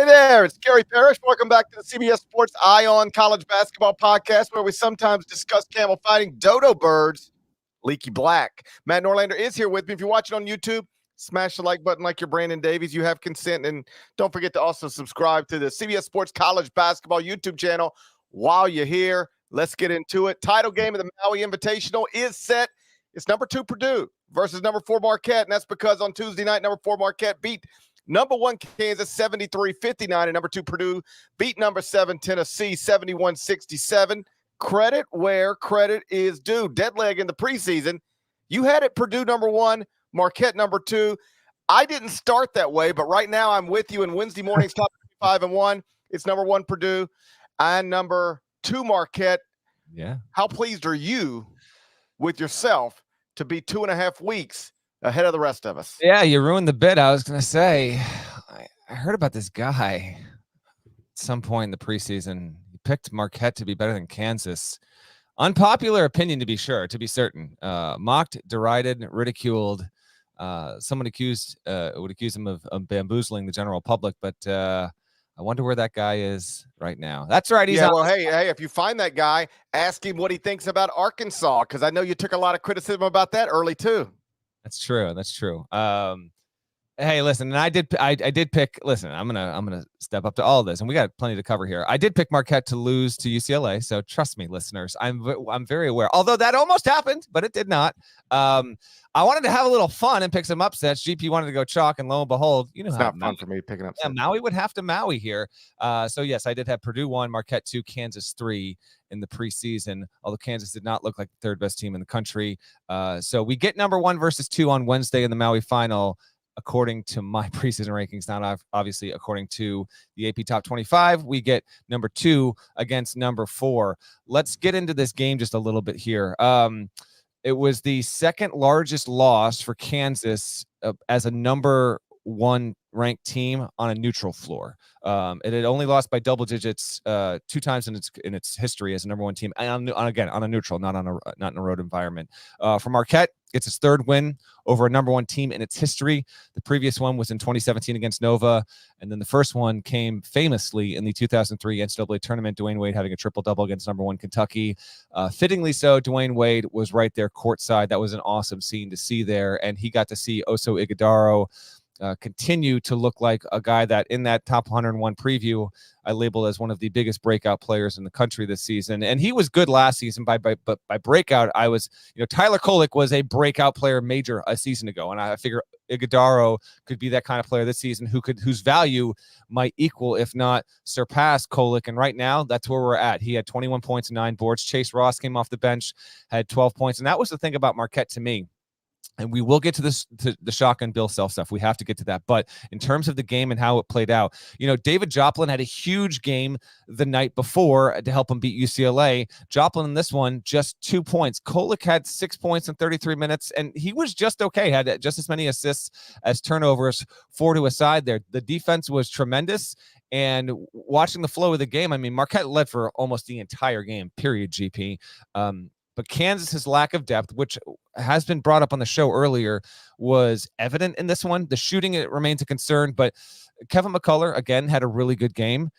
there, it's Gary Parrish. Welcome back to the CBS Sports Eye on College Basketball Podcast, where we sometimes discuss camel fighting, dodo birds, leaky black. Matt Norlander is here with me. If you're watching on YouTube, smash the like button like you're Brandon Davies. You have consent, and don't forget to also subscribe to the CBS Sports College Basketball YouTube channel. While you're here, let's get into it. Title game of the Maui Invitational is set. It's number 2 Purdue versus number 4 Marquette, and that's because on Tuesday night, number 4 Marquette beat number 1 Kansas 73-59, and number 2 Purdue beat number 7 Tennessee 71-67. Credit where credit is due. Dead leg in the preseason. You had it Purdue number 1, Marquette number 2. I didn't start that way, but right now I'm with you in Wednesday morning's top 5-1. It's number 1 Purdue and number 2 Marquette. Yeah. How pleased are you with yourself to be 2.5 weeks ahead of the rest of us? Yeah, you ruined the bit. I was going to say, I heard about this guy at some point in the preseason. He picked Marquette to be better than Kansas. Unpopular opinion, to be sure, to be certain. Mocked, derided, ridiculed. Someone would accuse him of bamboozling the general public, but I wonder where that guy is right now. That's right. He's hey, if you find that guy, ask him what he thinks about Arkansas, because I know you took a lot of criticism about that early too. That's true. That's true. Hey, listen, and I did pick. Listen, I'm gonna step up to all of this, and we got plenty to cover here. I did pick Marquette to lose to UCLA, so trust me, listeners. I'm very aware. Although that almost happened, but it did not. I wanted to have a little fun and pick some upsets. GP wanted to go chalk, and lo and behold, it's not fun for me picking up. Yeah, Maui would have to Maui here. So yes, I did have Purdue 1, Marquette 2, Kansas 3 in the preseason. Although Kansas did not look like the 3rd best team in the country. So we get number 1 versus 2 on Wednesday in the Maui final, according to my preseason rankings, not obviously according to the AP Top 25. We get number 2 against number 4. Let's get into this game just a little bit here. It was the 2nd largest loss for Kansas as a number 1 ranked team on a neutral floor. It had only lost by double digits 2 times in its history as a number 1 team, and again on a neutral, not in a road environment. For Marquette, it's its 3rd win over a number 1 team in its history. The previous one was in 2017 against Nova, and then the first one came famously in the 2003 NCAA tournament, Dwayne Wade having a triple-double against number 1 Kentucky. Fittingly so, Dwayne Wade was right there courtside. That was an awesome scene to see there, and he got to see Oso Ighodaro continue to look like a guy that in that top 101 preview I labeled as one of the biggest breakout players in the country this season. And he was good last season. But by breakout, I was, Tyler Kolek was a breakout player major a season ago. And I figure Ighodaro could be that kind of player this season whose value might equal, if not surpass, Kolek. And right now, that's where we're at. He had 21 points and 9 boards. Chase Ross came off the bench, had 12 points. And that was the thing about Marquette to me. And we will get to this, to the shotgun Bill Self stuff. We have to get to that. But in terms of the game and how it played out, David Joplin had a huge game the night before to help him beat UCLA. Joplin in this one, just 2 points. Kolek had 6 points in 33 minutes, and he was just okay. Had just as many assists as turnovers, 4 to a side there. The defense was tremendous. And watching the flow of the game, I mean, Marquette led for almost the entire game, period, GP. But Kansas's lack of depth, which has been brought up on the show earlier, was evident in this one. The shooting, it remains a concern, but Kevin McCullough, again, had a really good game.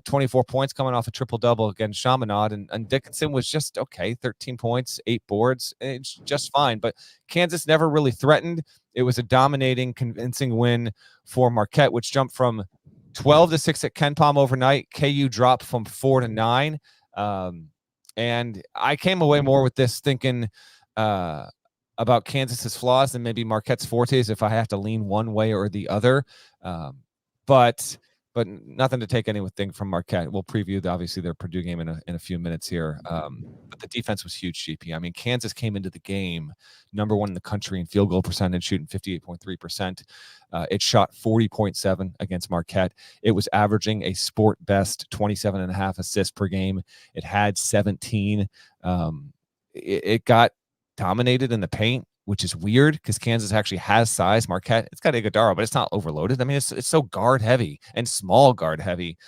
24 points coming off a triple-double against Chaminade, and Dickinson was just okay, 13 points, 8 boards. It's just fine. But Kansas never really threatened. It was a dominating, convincing win for Marquette, which jumped from 12-6 at Ken Palm overnight. KU dropped from 4-9. And I came away more with this thinking about Kansas's flaws than maybe Marquette's fortes if I have to lean one way or the other. But nothing to take anything from Marquette. We'll preview, obviously, their Purdue game in a few minutes here. But the defense was huge, GP. I mean, Kansas came into the game number 1 in the country in field goal percentage, shooting 58.3%. It shot 40.7 against Marquette. It was averaging a sport best 27.5 assists per game. It had 17. It got dominated in the paint. which is weird because Kansas actually has size. Marquette, it's got Iguodala, but it's not overloaded. I mean, it's so guard heavy and small guard heavy.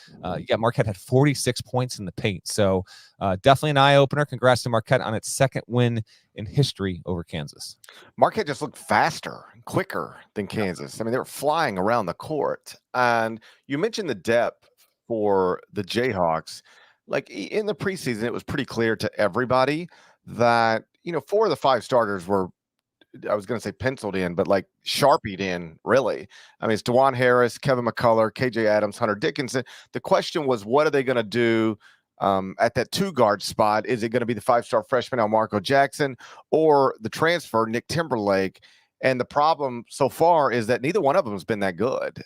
Marquette had 46 points in the paint. So definitely an eye opener. Congrats to Marquette on its second win in history over Kansas. Marquette just looked faster and quicker than Kansas. I mean, they were flying around the court. And you mentioned the depth for the Jayhawks. Like in the preseason, it was pretty clear to everybody that, 4 of the 5 starters were, I was going to say penciled in, but like sharpied in, really. I mean, it's DeJuan Harris, Kevin McCullough, KJ Adams, Hunter Dickinson. The question was, what are they going to do at that 2-guard spot? Is it going to be the 5-star freshman Marco Jackson or the transfer Nick Timberlake? And the problem so far is that neither one of them has been that good.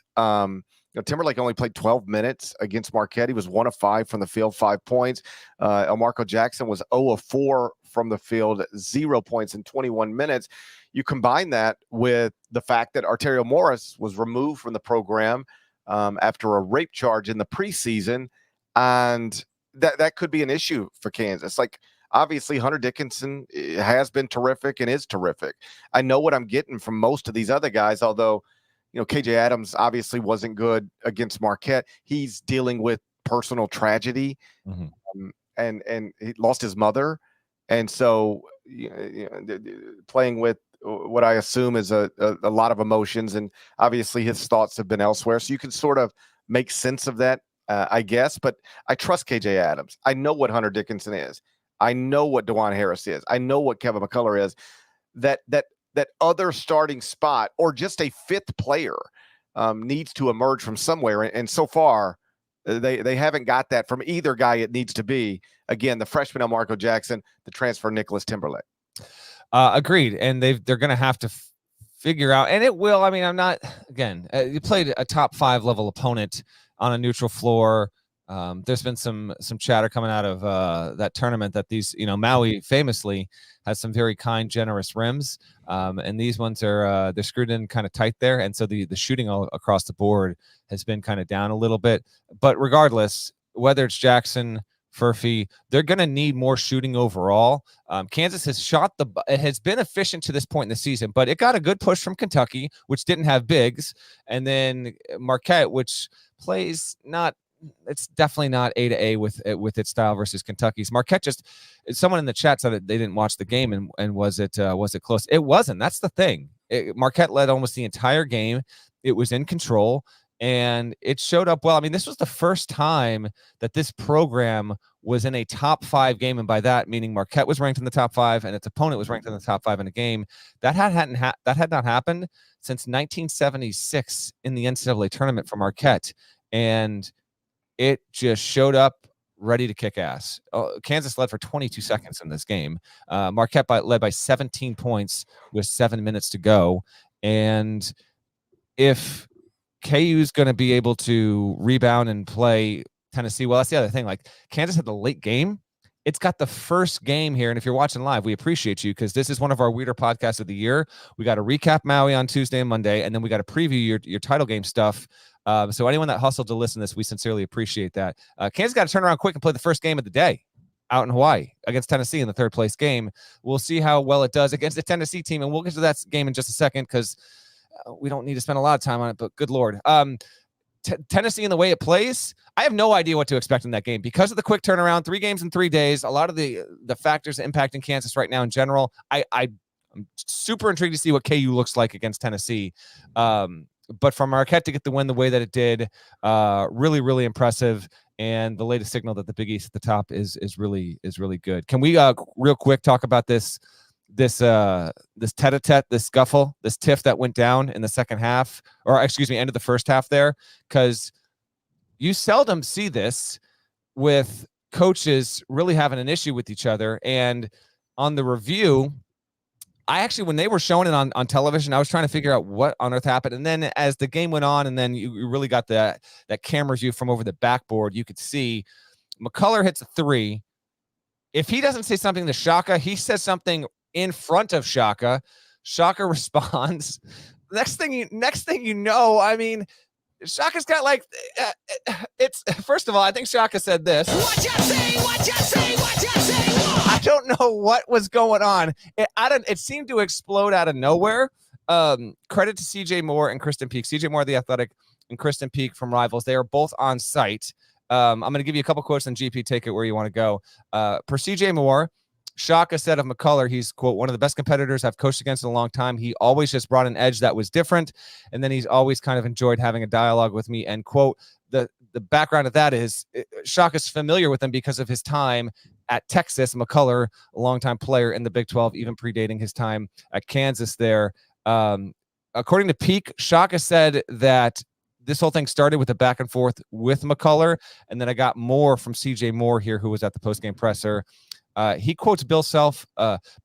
Timberlake only played 12 minutes against Marquette. He was 1 of 5 from the field, 5 points. Marco Jackson was 0 of 4 from the field, 0 points in 21 minutes. You combine that with the fact that Arterio Morris was removed from the program after a rape charge in the preseason, and that could be an issue for Kansas. Like, obviously, Hunter Dickinson has been terrific and is terrific. I know what I'm getting from most of these other guys, although, KJ Adams obviously wasn't good against Marquette. He's dealing with personal tragedy, and he lost his mother. And so playing with what I assume is a lot of emotions, and obviously his thoughts have been elsewhere. So you can sort of make sense of that, I guess. But I trust KJ Adams. I know what Hunter Dickinson is. I know what DeJuan Harris is. I know what Kevin McCullough is. That other starting spot or just a 5th player needs to emerge from somewhere. And so far, they haven't got that from either guy it needs to be. Again, the freshman Marco Jackson, the transfer Nicholas Timberlake. Agreed. And they're going to have to figure out, and it will. I mean, I'm not, again, you played a top 5 level opponent on a neutral floor. There's been some chatter coming out of that tournament that these, Maui famously has some very kind, generous rims. And these ones are, they're screwed in kind of tight there. And so the shooting all across the board has been kind of down a little bit. But regardless, whether it's Jackson, Furphy, they're going to need more shooting overall. Kansas has been efficient to this point in the season, but it got a good push from Kentucky, which didn't have bigs. And then Marquette, which plays it's definitely not A to A with its style versus Kentucky's. Marquette someone in the chat said that they didn't watch the game and was it close? It wasn't. That's the thing. Marquette led almost the entire game. It was in control and it showed up well. I mean, this was the first time that this program was in a top 5 game. And by that, meaning Marquette was ranked in the top 5 and its opponent was ranked in the top 5 in a game. That had not happened since 1976 in the NCAA tournament for Marquette. And it just showed up ready to kick ass. Kansas led for 22 seconds in this game. Marquette led by 17 points with 7 minutes to go. And if KU's going to be able to rebound and play Tennessee, well, that's the other thing. Like, Kansas had the late game. It's got the first game here. And if you're watching live, we appreciate you because this is one of our weirder podcasts of the year. We got to recap Maui on Tuesday and Monday, and then we got to preview your title game stuff. So anyone that hustled to listen to this, we sincerely appreciate that. Kansas got to turn around quick and play the first game of the day out in Hawaii against Tennessee in the 3rd place game. We'll see how well it does against the Tennessee team, and we'll get to that game in just a second because we don't need to spend a lot of time on it, but good Lord. Tennessee and the way it plays, I have no idea what to expect in that game because of the quick turnaround, 3 games in 3 days, a lot of the factors impacting Kansas right now in general. I'm super intrigued to see what KU looks like against Tennessee. But for Marquette to get the win the way that it did, really, really impressive. And the latest signal that the Big East at the top is really good. Can we real quick talk about this tete-a-tete, this scuffle, this tiff that went down in the second half, or excuse me, end of the first half there? Because you seldom see this with coaches really having an issue with each other. And on the review, I actually, when they were showing it on television, I was trying to figure out what on earth happened. And then as the game went on, and then you really got that camera view from over the backboard, you could see McCullough hits a 3. If he doesn't say something to Shaka, he says something in front of Shaka. Shaka responds. Next thing you know, I mean, Shaka's got like, it's, first of all, I think Shaka said this. What you say, what you say, what you say, what? don't know what was going on. It seemed to explode out of nowhere. Credit to CJ Moore and Kristen Peak. CJ Moore, the Athletic, and Kristen Peak from Rivals. They are both on site. I'm going to give you a couple quotes, and GP, take it where you want to go. Per CJ Moore, Shaka said of McCullough, he's, quote, one of the best competitors I've coached against in a long time. He always just brought an edge that was different, and then he's always kind of enjoyed having a dialogue with me, end quote. The background of that is Shaka's familiar with him because of his time at Texas. McCullough, a longtime player in the Big 12, even predating his time at Kansas there. According to Peak, Shaka said that this whole thing started with a back and forth with McCullough, and then I got more from CJ Moore here, who was at the postgame presser. He quotes Bill Self.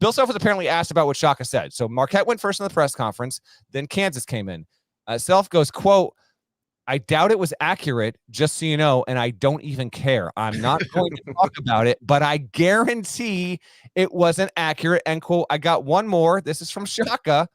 Bill Self was apparently asked about what Shaka said. So Marquette went first in the press conference, then Kansas came in. Self goes, quote, I doubt it was accurate, just so you know, and I don't even care. I'm not going to talk about it, but I guarantee it wasn't accurate, end quote. I got one more. This is from Shaka.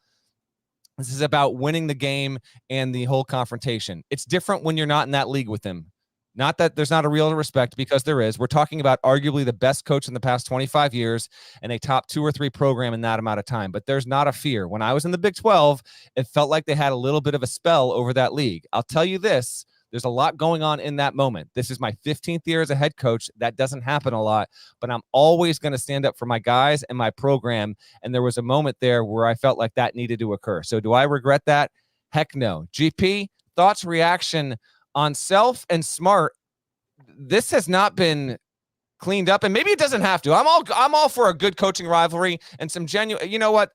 This is about winning the game and the whole confrontation. It's different when you're not in that league with him. Not that there's not a real respect, because there is. We're talking about arguably the best coach in the past 25 years and a top 2 or 3 program in that amount of time. But there's not a fear. When I was in the Big 12, it felt like they had a little bit of a spell over that league. I'll tell you this, there's a lot going on in that moment. This is my 15th year as a head coach. That doesn't happen a lot, but I'm always going to stand up for my guys and my program. And there was a moment there where I felt like that needed to occur. So do I regret that? Heck no. GP, thoughts, reaction on Self and Smart. This has not been cleaned up, and maybe it doesn't have to. I'm all for a good coaching rivalry and some genuine. You know what?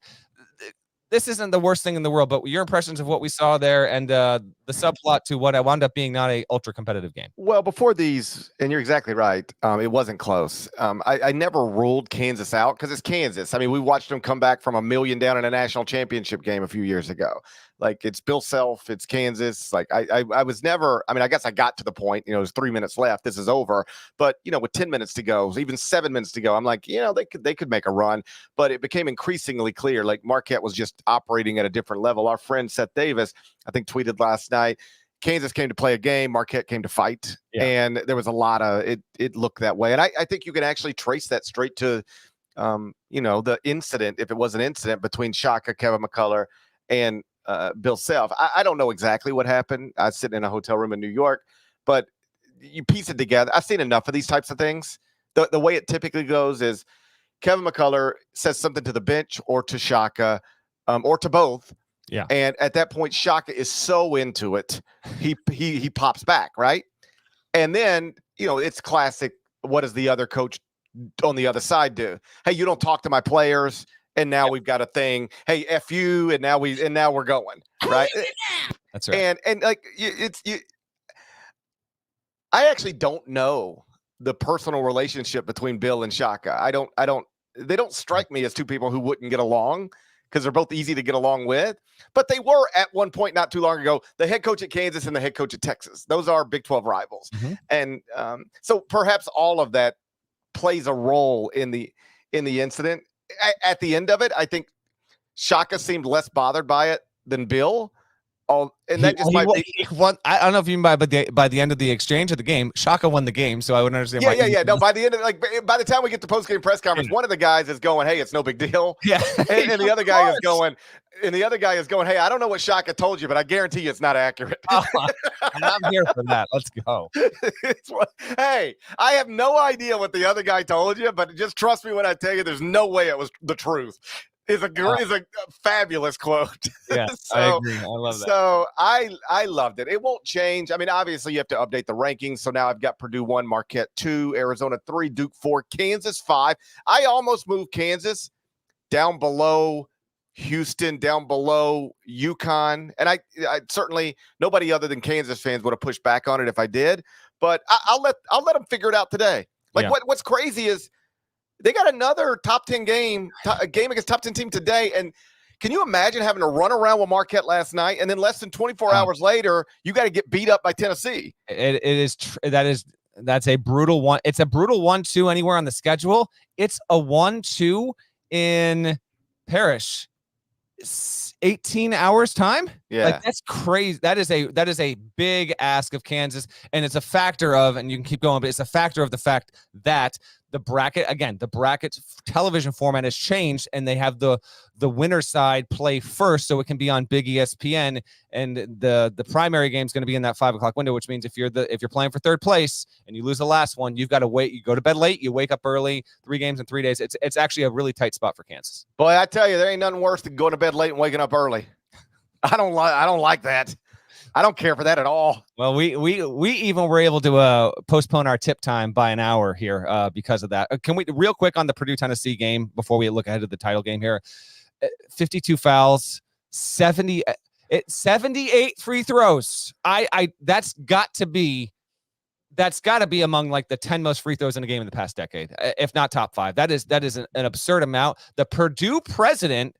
This isn't the worst thing in the world, but your impressions of what we saw there and the subplot to what I wound up being not a ultra competitive game. Well, before these, and you're exactly right, it wasn't close. I never ruled Kansas out because it's Kansas. I mean, we watched them come back from $1 million down in a national championship game a few years ago. Like, it's Bill Self, it's Kansas. Like, I was never, I mean, I guess I got to the point, there's 3 minutes left. This is over. But, with 10 minutes to go, even 7 minutes to go, I'm like, they could make a run. But it became increasingly clear, like, Marquette was just operating at a different level. Our friend Seth Davis, I think, tweeted last night, Kansas came to play a game, Marquette came to fight. Yeah. And there was a lot of, it looked that way. And I think you can actually trace that straight to, the incident, if it was an incident between Shaka, Kevin McCullough, and Bill Self. I don't know exactly what happened. I was sitting in a hotel room in New York, but you piece it together. I've seen enough of these types of things. The way it typically goes is Kevin McCullough says something to the bench or to Shaka, or to both. Yeah. And at that point, Shaka is so into it, he pops back, right? And then, it's classic. What does the other coach on the other side do? Hey, you don't talk to my players. And now we've got a thing. Hey, F you, and now we're going, right? That's right. And like I actually don't know the personal relationship between Bill and Shaka. They don't strike me as two people who wouldn't get along, because they're both easy to get along with. But they were at one point not too long ago the head coach at Kansas and the head coach at Texas. Those are Big 12 rivals. Mm-hmm. And so perhaps all of that plays a role in the incident. At the end of it, I think Shaka seemed less bothered by it than Bill. And that just might be. I don't know if you mean by the end of the exchange of the game, Shaka won the game, so I wouldn't understand. Yeah. No, by the end of by the time we get to post-game press conference, one of the guys is going, "Hey, it's no big deal." Yeah, and the other guy is going, "Hey, I don't know what Shaka told you, but I guarantee you it's not accurate." And I'm here for that. Let's go. Hey, I have no idea what the other guy told you, but just trust me when I tell you, there's no way it was the truth. Is a fabulous quote. Yeah, so, I agree. I love that. So I loved it. It won't change. I mean, obviously you have to update the rankings. So now I've got Purdue 1, Marquette 2, Arizona 3, Duke 4, Kansas 5. I almost moved Kansas down below Houston, down below UConn. And I certainly, nobody other than Kansas fans would have pushed back on it if I did. But I'll let them figure it out today. Like, what's crazy is they got another top 10 game against top 10 team today. And can you imagine having to run around with Marquette last night, and then less than 24 hours later, you got to get beat up by Tennessee? That's a brutal one. It's a brutal 1-2 anywhere on the schedule. It's a 1-2 in Parrish. 18 hours time. Yeah. Like, that's crazy. That is a big ask of Kansas. And it's a factor of, and you can keep going, but it's a factor of the fact that the bracket television format has changed, and they have the winner side play first, so it can be on big ESPN, and the primary game is going to be in that 5 o'clock window, which means if you're playing for third place and you lose the last one, you've got to wait. You go to bed late, you wake up early. 3 games in 3 days. It's actually a really tight spot for Kansas. Boy, I tell you, there ain't nothing worse than going to bed late and waking up early. I don't like that. I don't care for that at all. Well, we even were able to postpone our tip time by an hour here because of that. Can we real quick on the Purdue Tennessee game before we look ahead to the title game here? 52 fouls, 78 free throws. That's got to be among like the 10 most free throws in a game in the past decade, if not top 5. That is an absurd amount. The Purdue president.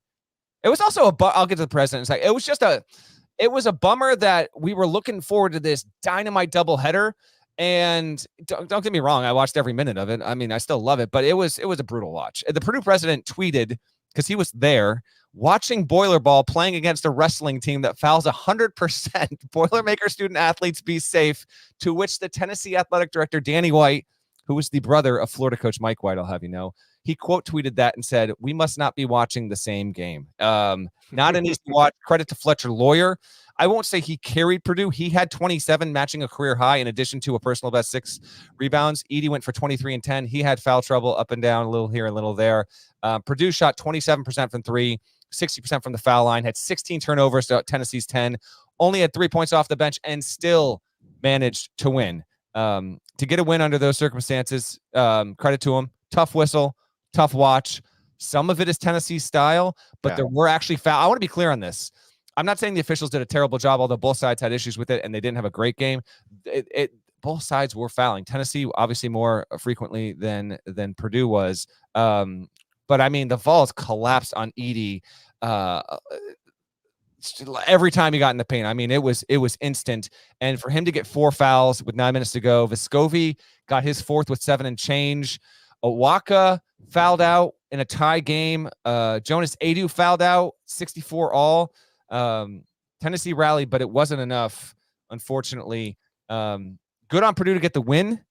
It was also I'll get to the president. It's like it was a bummer that we were looking forward to this dynamite doubleheader. And don't get me wrong, I watched every minute of it. I mean, I still love it, but it was a brutal watch. The Purdue president tweeted, because he was there, watching Boiler Ball playing against a wrestling team that fouls 100%. Boilermaker student athletes be safe. To which the Tennessee athletic director, Danny White, who was the brother of Florida coach Mike White, I'll have you know, he quote tweeted that and said, "We must not be watching the same game." Not an easy watch. Credit to Fletcher Lawyer. I won't say he carried Purdue. He had 27, matching a career high, in addition to a personal best 6 rebounds. Edey went for 23 and 10. He had foul trouble up and down, a little here, a little there. Purdue shot 27% from 3, 60% from the foul line, had 16 turnovers to Tennessee's 10, only had 3 points off the bench, and still managed to win. To get a win under those circumstances, credit to him. Tough whistle. Tough watch. Some of it is Tennessee style, but there were actually I want to be clear on this. I'm not saying the officials did a terrible job, although both sides had issues with it and they didn't have a great game. Both sides were fouling. Tennessee obviously more frequently than Purdue was. But I mean, the Vols collapsed on Edey every time he got in the paint. I mean, it was instant. And for him to get 4 fouls with 9 minutes to go, Vescovi got his 4th with 7 and change. Owaka fouled out in a tie game. Jonas Adu fouled out, 64 all. Tennessee rallied, but it wasn't enough, unfortunately. Good on Purdue to get the win.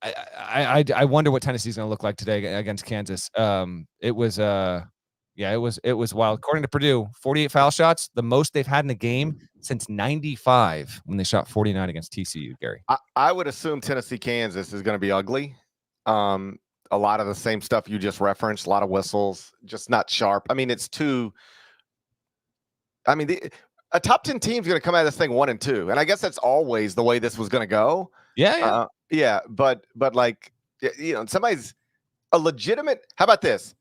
I wonder what Tennessee's going to look like today against Kansas. It was wild. According to Purdue, 48 foul shots, the most they've had in a game since 95 when they shot 49 against TCU, Gary. I would assume Tennessee-Kansas is going to be ugly. A lot of the same stuff you just referenced, a lot of whistles, just not sharp. I mean, a top 10 team is going to come out of this thing 1-2. And I guess that's always the way this was going to go. Yeah. But like, somebody's a legitimate, how about this?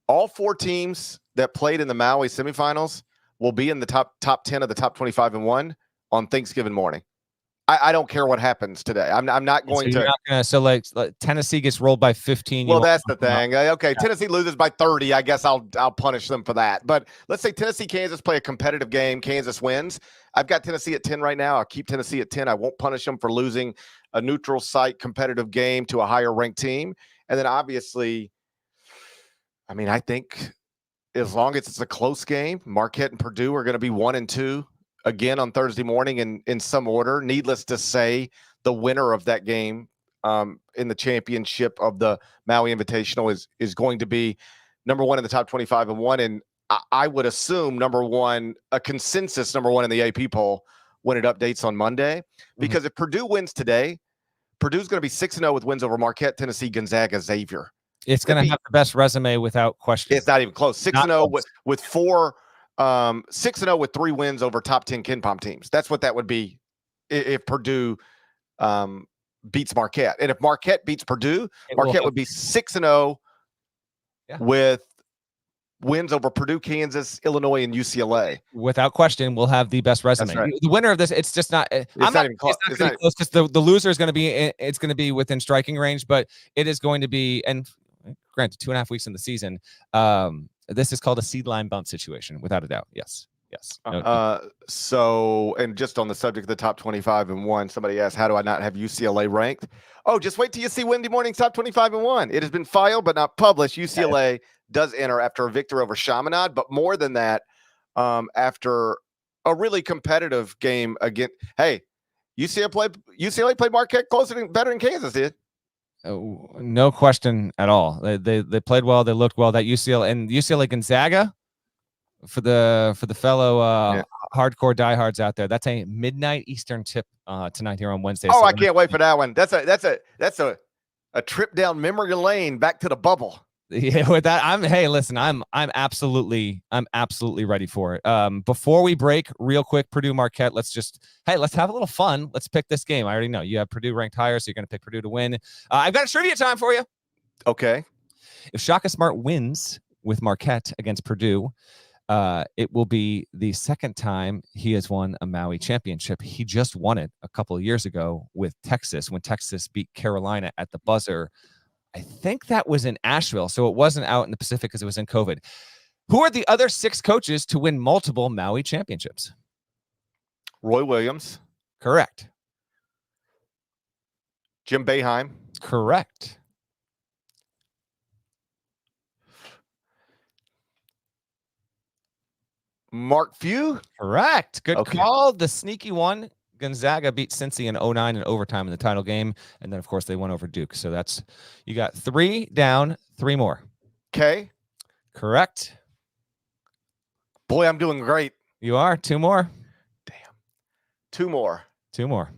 All 4 teams that played in the Maui semifinals will be in the top 10 of the top 25 and 1 on Thanksgiving morning. I don't care what happens today. I'm not going to. So like Tennessee gets rolled by 15. Well, that's the thing. Okay, Tennessee loses by 30. I guess I'll punish them for that. But let's say Tennessee, Kansas play a competitive game. Kansas wins. I've got Tennessee at 10 right now. I'll keep Tennessee at 10. I won't punish them for losing a neutral site competitive game to a higher ranked team. And then obviously, I think as long as it's a close game, Marquette and Purdue are going to be 1-2. Again on Thursday morning in some order. Needless to say, the winner of that game in the championship of the Maui Invitational is going to be number 1 in the top 25 and 1. And I would assume number 1, a consensus number 1 in the AP poll when it updates on Monday. Because if Purdue wins today, Purdue's going to be 6-0 with wins over Marquette, Tennessee, Gonzaga, Xavier. It's going to have the best resume without question. It's not even close. 6-0 with 4. 6-0 with 3 wins over top 10 KenPom teams. That's what that would be if Purdue beats Marquette. And if Marquette beats Purdue, Marquette would be 6-0 with wins over Purdue, Kansas, Illinois, and UCLA. Without question, we'll have the best resume. Right. The winner of this, it's just not. It's not even close. It's not close because the loser is going to be. It's going to be within striking range, but it is going to be. And granted, 2.5 weeks in the season. This is called a seed line bump situation, without a doubt. Yes. So, and just on the subject of the top 25 and 1, somebody asked, how do I not have UCLA ranked? Oh, just wait till you see Wednesday morning's top 25 and 1. It has been filed but not published. UCLA does enter after a victory over Chaminade, but more than that, after a really competitive game against. Hey, UCLA played Marquette better than Kansas did. No question at all. They played well. They looked well. That UCLA Gonzaga, for the fellow hardcore diehards out there, that's a midnight Eastern tip tonight here on Wednesday. Oh, I can't wait for that one. That's a trip down memory lane back to the bubble. Yeah, with that, I'm absolutely ready for it. Before we break, real quick, Purdue Marquette. Let's have a little fun. Let's pick this game. I already know you have Purdue ranked higher, so you're going to pick Purdue to win. I've got a trivia time for you. Okay. If Shaka Smart wins with Marquette against Purdue, it will be the second time he has won a Maui championship. He just won it a couple of years ago with Texas when Texas beat Carolina at the buzzer. I think that was in Asheville, so it wasn't out in the Pacific because it was in COVID. Who are the other 6 coaches to win multiple Maui championships? Roy Williams. Correct. Jim Boeheim. Correct. Mark Few. Correct. Good call. The sneaky one. Gonzaga beat Cincy in 2009 in overtime in the title game. And then, of course, they went over Duke. So you got 3 down, 3 more. Okay. Correct. Boy, I'm doing great. You are. 2 more. Damn. 2 more. 2 more.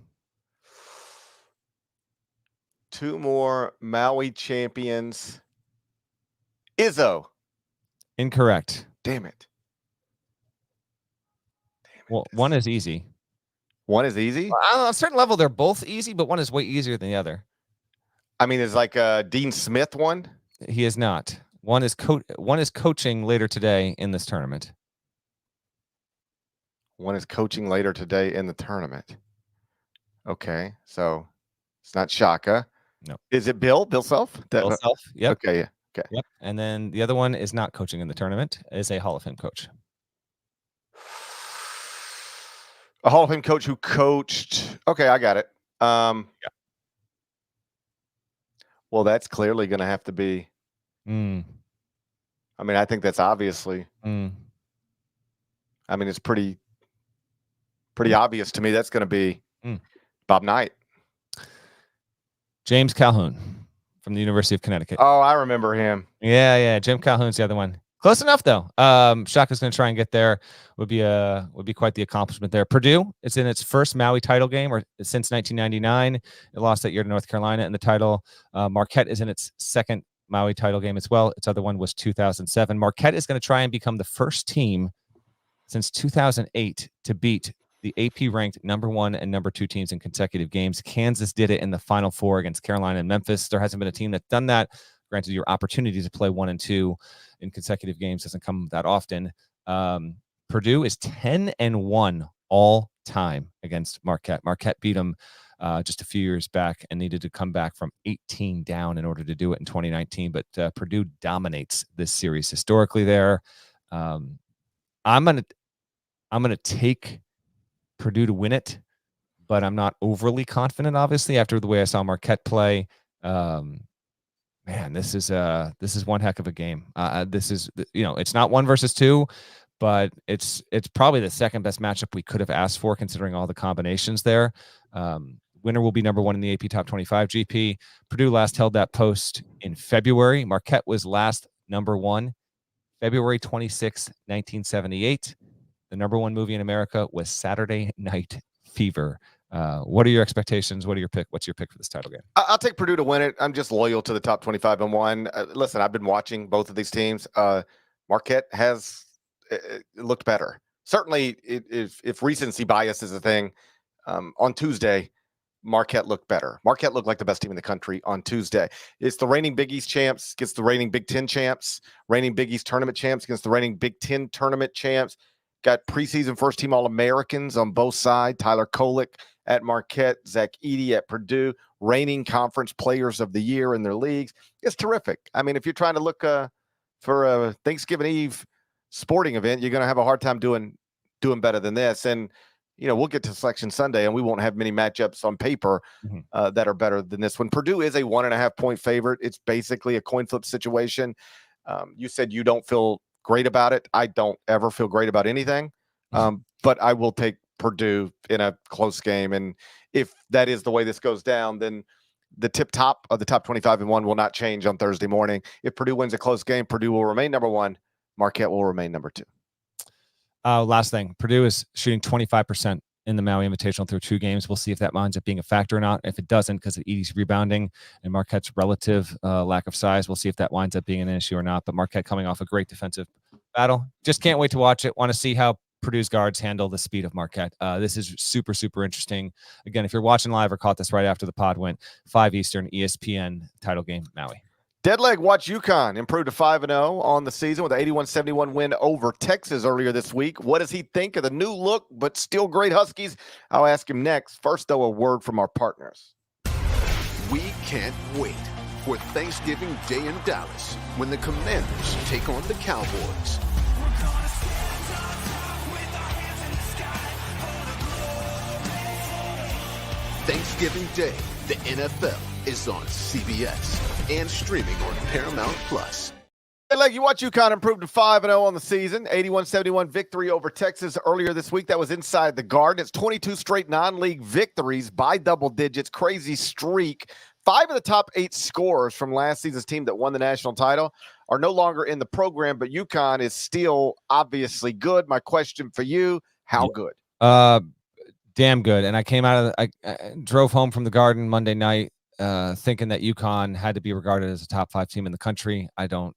2 more Maui champions. Izzo. Incorrect. Damn it. Well, one is easy. One is easy? On a certain level, they're both easy, but one is way easier than the other. I mean, is like Dean Smith one? He is not. One is coaching later today in this tournament. One is coaching later today in the tournament. Okay, so it's not Shaka. No. Is it Bill Self? Bill Self. Yep. Okay. Yeah. Okay. Yep. And then the other one is not coaching in the tournament. Is a Hall of Fame coach. A Hall of Fame coach who coached. Okay, I got it. Yeah. Well, that's clearly going to have to be. I mean, I think that's obviously. I mean, it's pretty obvious to me. That's going to be Bob Knight. James Calhoun from the University of Connecticut. Oh, I remember him. Yeah. Jim Calhoun's the other one. Close enough though. Shaka's going to try and get there. Would be quite the accomplishment there. Purdue is in its first Maui title game since 1999. It lost that year to North Carolina in the title. Marquette is in its second Maui title game as well. Its other one was 2007. Marquette is going to try and become the first team since 2008 to beat the AP ranked number 1 and number 2 teams in consecutive games. Kansas did it in the Final Four against Carolina and Memphis. There hasn't been a team that's done that. Granted, your opportunity to play 1 and 2 in consecutive games doesn't come that often. Purdue is 10-1 all time against Marquette. Marquette beat them just a few years back and needed to come back from 18 down in order to do it in 2019. But Purdue dominates this series historically there. I'm gonna take Purdue to win it, but I'm not overly confident, obviously, after the way I saw Marquette play. Man, this is one heck of a game. This is, it's not 1 versus 2, but it's probably the second best matchup we could have asked for, considering all the combinations there. Winner will be number 1 in the AP Top 25 GP. Purdue last held that post in February. Marquette was last number 1, February 26, 1978. The number 1 movie in America was Saturday Night Fever. What are your expectations? What's your pick for this title game? I'll take Purdue to win it. I'm just loyal to the top 25 and 1. Listen, I've been watching both of these teams. Marquette has looked better. Certainly, if recency bias is a thing, on Tuesday, Marquette looked better. Marquette looked like the best team in the country on Tuesday. It's the reigning Big East champs against the reigning Big Ten champs, reigning Big East tournament champs against the reigning Big Ten tournament champs. Got preseason first-team All-Americans on both sides. Tyler Kolek at Marquette, Zach Edey at Purdue, reigning conference players of the year in their leagues. It's terrific. I mean, if you're trying to look for a Thanksgiving Eve sporting event, you're going to have a hard time doing better than this. And, we'll get to Selection Sunday, and we won't have many matchups on paper that are better than this one. Purdue is a 1.5-point favorite. It's basically a coin flip situation. You said you don't feel great about it. I don't ever feel great about anything, but I will take Purdue in a close game. And if that is the way this goes down, then the top of the top 25 and 1 will not change on Thursday morning. If Purdue wins a close game, Purdue will remain number 1. Marquette will remain number 2. Last thing, Purdue is shooting 25% in the Maui Invitational through 2 games. We'll see if that winds up being a factor or not. If it doesn't, because of Edie's rebounding and Marquette's relative lack of size, we'll see if that winds up being an issue or not. But Marquette coming off a great defensive battle. Just can't wait to watch it. Want to see how Purdue's guards handle the speed of Marquette. This is super, super interesting. Again, if you're watching live or caught this right after the pod went, 5 Eastern, ESPN title game, Maui. Deadleg watch UConn improve to 5-0 on the season with an 81-71 win over Texas earlier this week. What does he think of the new look but still great Huskies? I'll ask him next. First, though, a word from our partners. We can't wait for Thanksgiving Day in Dallas when the Commanders take on the Cowboys. Thanksgiving Day, the NFL is on CBS and streaming on Paramount Plus. Hey, Leg, you watch UConn improve to 5-0 on the season. 81-71 victory over Texas earlier this week. That was inside the Garden. It's 22 straight non-league victories by double digits. Crazy streak. 5 of the top 8 scorers from last season's team that won the national title are no longer in the program, but UConn is still obviously good. My question for you, how good? Damn good. And I came out of I drove home from the Garden Monday night thinking that UConn had to be regarded as a top 5 team in the country. I don't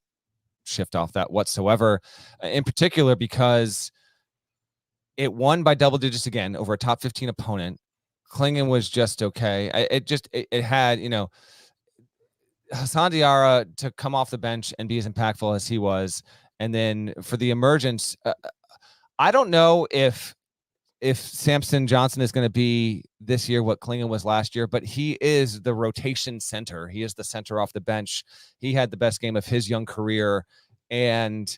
shift off that whatsoever, in particular because it won by double digits again over a top 15 opponent. Klingon was just okay. It had, Hassan Diarra to come off the bench and be as impactful as he was. And then for the emergence, I don't know if Samson Johnson is going to be this year what Klingon was last year, but he is the rotation center. He is the center off the bench. He had the best game of his young career. And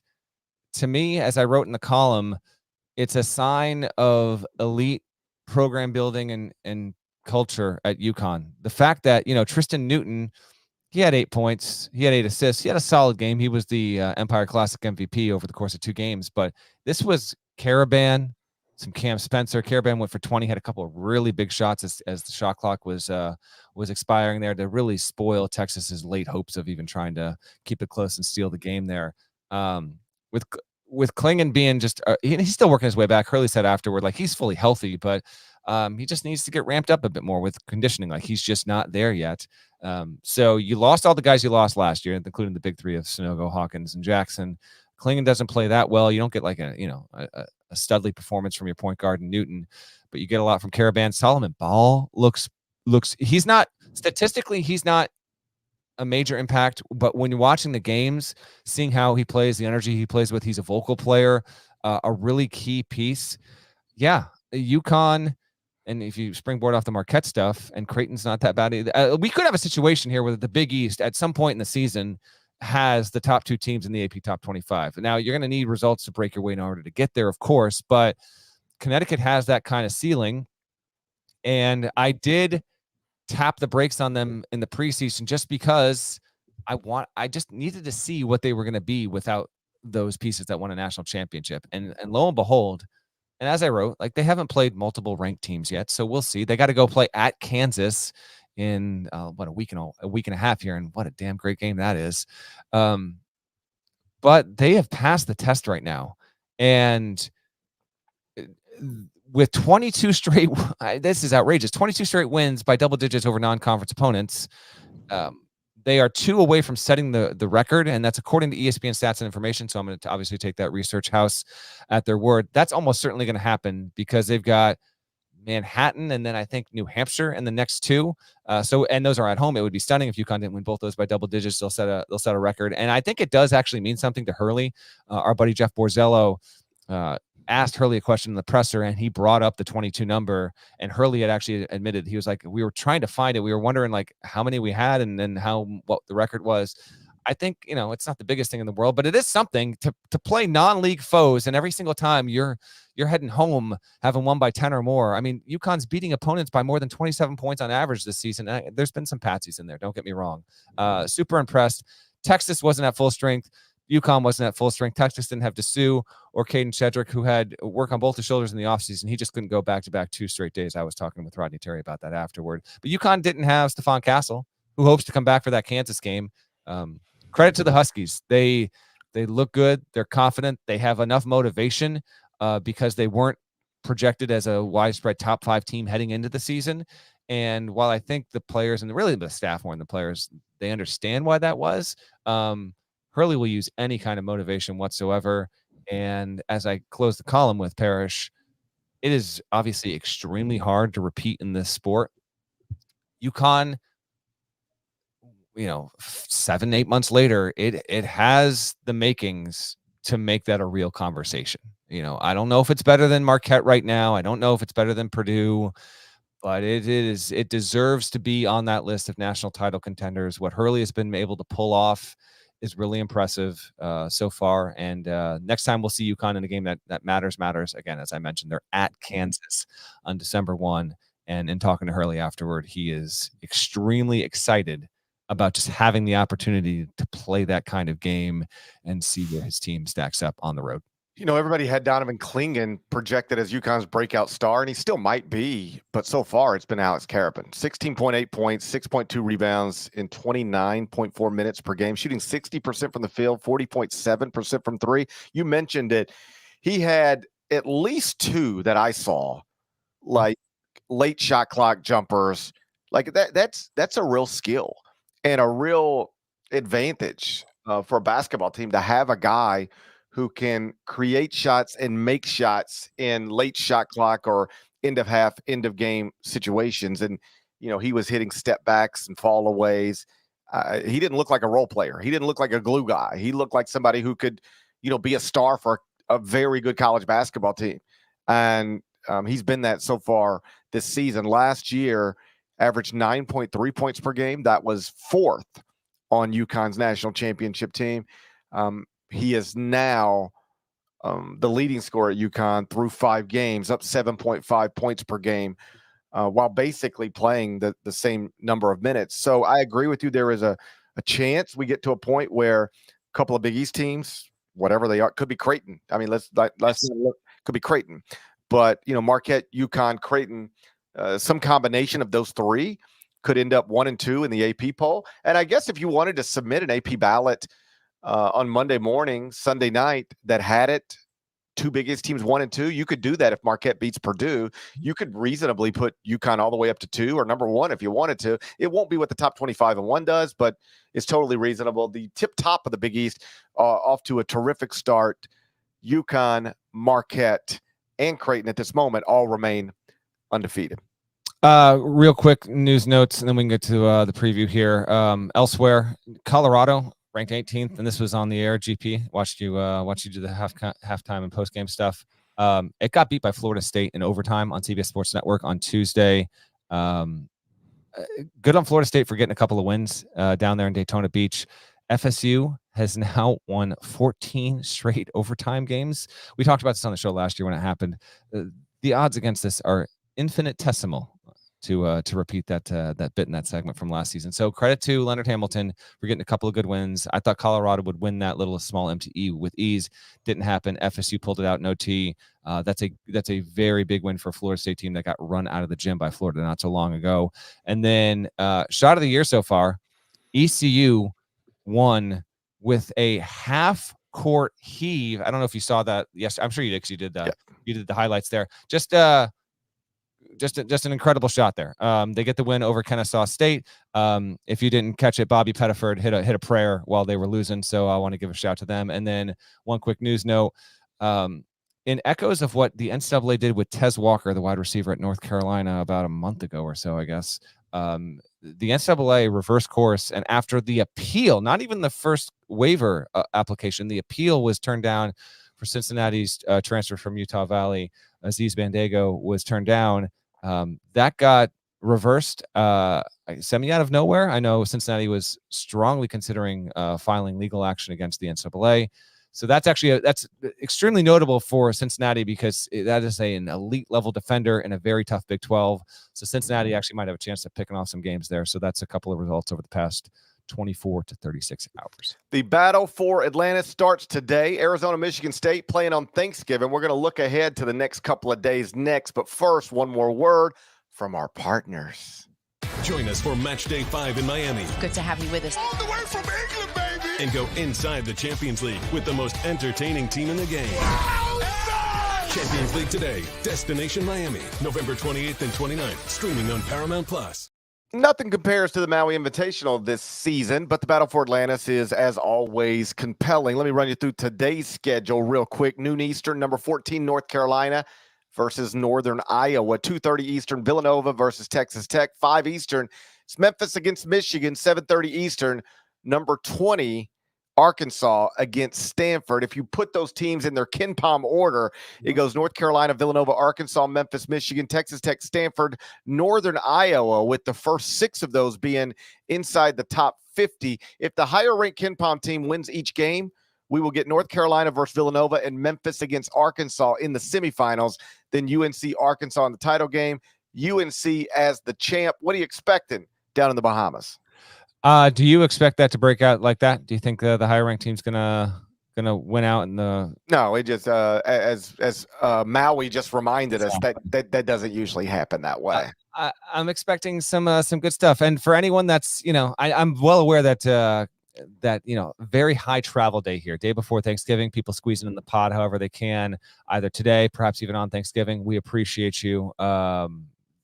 to me, as I wrote in the column, it's a sign of elite program building and culture at UConn. The fact that, Tristan Newton, he had 8 points. He had 8 assists. He had a solid game. He was the Empire Classic MVP over the course of 2 games. But this was Caravan, some Cam Spencer. Caravan went for 20, had a couple of really big shots as the shot clock was expiring there to really spoil Texas's late hopes of even trying to keep it close and steal the game there. With Klingon being just he's still working his way back. Hurley said afterward, like, he's fully healthy, but he just needs to get ramped up a bit more with conditioning. Like, he's just not there yet. So you lost all the guys you lost last year, including the big 3 of Sonogo, Hawkins, and Jackson. Klingon doesn't play that well. You don't get like a studly performance from your point guard in Newton, but you get a lot from Caravan. Solomon Ball looks he's not statistically, he's not a major impact, but when you're watching the games, seeing how he plays, the energy he plays with, he's a vocal player, a really key piece. Yeah, UConn, and if you springboard off the Marquette stuff, and Creighton's not that bad either. We could have a situation here where the Big East at some point in the season has the top 2 teams in the AP top 25. Now, you're going to need results to break your way in order to get there, of course, but Connecticut has that kind of ceiling. And I did tap the brakes on them in the preseason just because I just needed to see what they were going to be without those pieces that won a national championship. And lo and behold, and as I wrote, like, they haven't played multiple ranked teams yet. So we'll see. They got to go play at Kansas in a week and a half here, and what a damn great game that is. But they have passed the test right now, and with 22 straight, this is outrageous. 22 straight wins by double digits over non-conference opponents. They are 2 away from setting the record, and that's according to ESPN Stats and Information. So I'm going to obviously take that research house at their word. That's almost certainly going to happen because they've got Manhattan and then I think New Hampshire in the next 2. And those are at home. It would be stunning if UConn didn't win both those by double digits. They'll set a record. And I think it does actually mean something to Hurley. Our buddy Jeff Borzello asked Hurley a question in the presser, and he brought up the 22 number, and Hurley had actually admitted, he was like, we were trying to find it. We were wondering like how many we had and then what the record was. I think, it's not the biggest thing in the world, but it is something to play non-league foes. And every single time you're heading home, having won by 10 or more. I mean, UConn's beating opponents by more than 27 points on average this season. There's been some patsies in there. Don't get me wrong. Super impressed. Texas wasn't at full strength. UConn wasn't at full strength. Texas didn't have Dessou or Caden Shedrick, who had work on both the shoulders in the offseason. He just couldn't go back-to-back 2 straight days. I was talking with Rodney Terry about that afterward. But UConn didn't have Stephon Castle, who hopes to come back for that Kansas game. Credit to the Huskies. They look good. They're confident. They have enough motivation because they weren't projected as a widespread top 5 team heading into the season. And while I think the players and really the staff more than the players, they understand why that was, Hurley will use any kind of motivation whatsoever. And as I close the column with Parrish, it is obviously extremely hard to repeat in this sport. UConn, 7-8 months later, it has the makings to make that a real conversation. I don't know if it's better than Marquette right now. I don't know if it's better than Purdue, but it deserves to be on that list of national title contenders. What Hurley has been able to pull off is really impressive so far. And next time we'll see UConn in a game that matters. Again, as I mentioned, they're at Kansas on December 1. And in talking to Hurley afterward, he is extremely excited about just having the opportunity to play that kind of game and see where his team stacks up on the road. Everybody had Donovan Clingan projected as UConn's breakout star, and he still might be, but so far it's been Alex Carabin. 16.8 points, 6.2 rebounds in 29.4 minutes per game, shooting 60% from the field, 40.7% from 3. You mentioned it. He had at least 2 that I saw, like late shot clock jumpers. Like that's a real skill and a real advantage for a basketball team to have a guy who can create shots and make shots in late shot clock or end of half, end of game situations. And, he was hitting step backs and fall aways. He didn't look like a role player. He didn't look like a glue guy. He looked like somebody who could, be a star for a very good college basketball team. And he's been that so far this season. Last year, averaged 9.3 points per game. That was 4th on UConn's national championship team. He is now the leading scorer at UConn through 5 games, up 7.5 points per game, while basically playing the same number of minutes. So I agree with you. There is a chance we get to a point where a couple of Big East teams, whatever they are, could be Creighton. I mean, let's look, could be Creighton. But, Marquette, UConn, Creighton, some combination of those 3 could end up 1 and 2 in the AP poll. And I guess if you wanted to submit an AP ballot on Monday morning, Sunday night, that had it 2 Big East teams 1 and 2, you could do that. If Marquette beats Purdue, you could reasonably put UConn all the way up to 2 or number 1 if you wanted to. It won't be what the top 25 and 1 does, but it's totally reasonable. The tip top of the Big East off to a terrific start. UConn, Marquette, and Creighton at this moment all remain undefeated. Real quick news notes, and then we can get to the preview here. Elsewhere, Colorado ranked 18th, and this was on the air. GP watched you do the halftime and post game stuff. It got beat by Florida State in overtime on CBS Sports Network on Tuesday. Good on Florida State for getting a couple of wins down there in Daytona Beach. FSU has now won 14 straight overtime games. We talked about this on the show last year when it happened. The odds against this are infinitesimal, to repeat that bit in that segment from last season. So credit to Leonard Hamilton for getting a couple of good wins. I thought Colorado would win that little small MTE with ease. Didn't happen. FSU pulled it out in OT. That's a very big win for a Florida State team that got run out of the gym by Florida not so long ago. And then shot of the year so far, ECU won with a half-court heave. I don't know if you saw that. Yes, I'm sure you did because you did that. Yeah. You did the highlights there. Just an incredible shot there. They get the win over Kennesaw State. If you didn't catch it, Bobby Pettiford hit a prayer while they were losing, so I want to give a shout to them. And then one quick news note. In echoes of what the NCAA did with Tez Walker, the wide receiver at North Carolina, about a month ago or so, I guess, the NCAA reversed course, and after the appeal, not even the first waiver application, the appeal was turned down for Cincinnati's transfer from Utah Valley. Aziz Bandago was turned down. That got reversed semi out of nowhere. I know Cincinnati was strongly considering filing legal action against the NCAA. So that's extremely notable for Cincinnati because that is an elite level defender in a very tough Big 12. So Cincinnati actually might have a chance of picking off some games there. So that's a couple of results over the past 24 to 36 hours. The battle for Atlantis starts today. Arizona, Michigan State playing on Thanksgiving. We're going to look ahead to the next couple of days next. But first, one more word from our partners. Join us for Match Day 5 in Miami. Good to have you with us. All the way from England, baby! And go inside the Champions League with the most entertaining team in the game. Champions League today. Destination Miami. November 28th and 29th. Streaming on Paramount+. Nothing compares to the Maui Invitational this season, but the battle for Atlantis is, as always, compelling. Let me run you through today's schedule real quick. Noon Eastern, number 14, North Carolina versus Northern Iowa. 2:30 Eastern, Villanova versus Texas Tech. 5 Eastern, it's Memphis against Michigan. 7:30 Eastern, number 20, Arkansas against Stanford. If you put those teams in their KenPom order, it goes North Carolina, Villanova, Arkansas, Memphis, Michigan, Texas Tech, Stanford, Northern Iowa, with the first 6 of those being inside the top 50. If the higher-ranked KenPom team wins each game, we will get North Carolina versus Villanova and Memphis against Arkansas in the semifinals. Then UNC, Arkansas in the title game. UNC as the champ. What are you expecting down in the Bahamas? Do you expect that to break out like that? Do you think the higher ranked team's gonna win out in the? No, it just as Maui just reminded us that doesn't usually happen that way. I'm expecting some good stuff, and for anyone that's I'm well aware that very high travel day here, day before Thanksgiving, people squeezing in the pod however they can, either today, perhaps even on Thanksgiving. We appreciate you.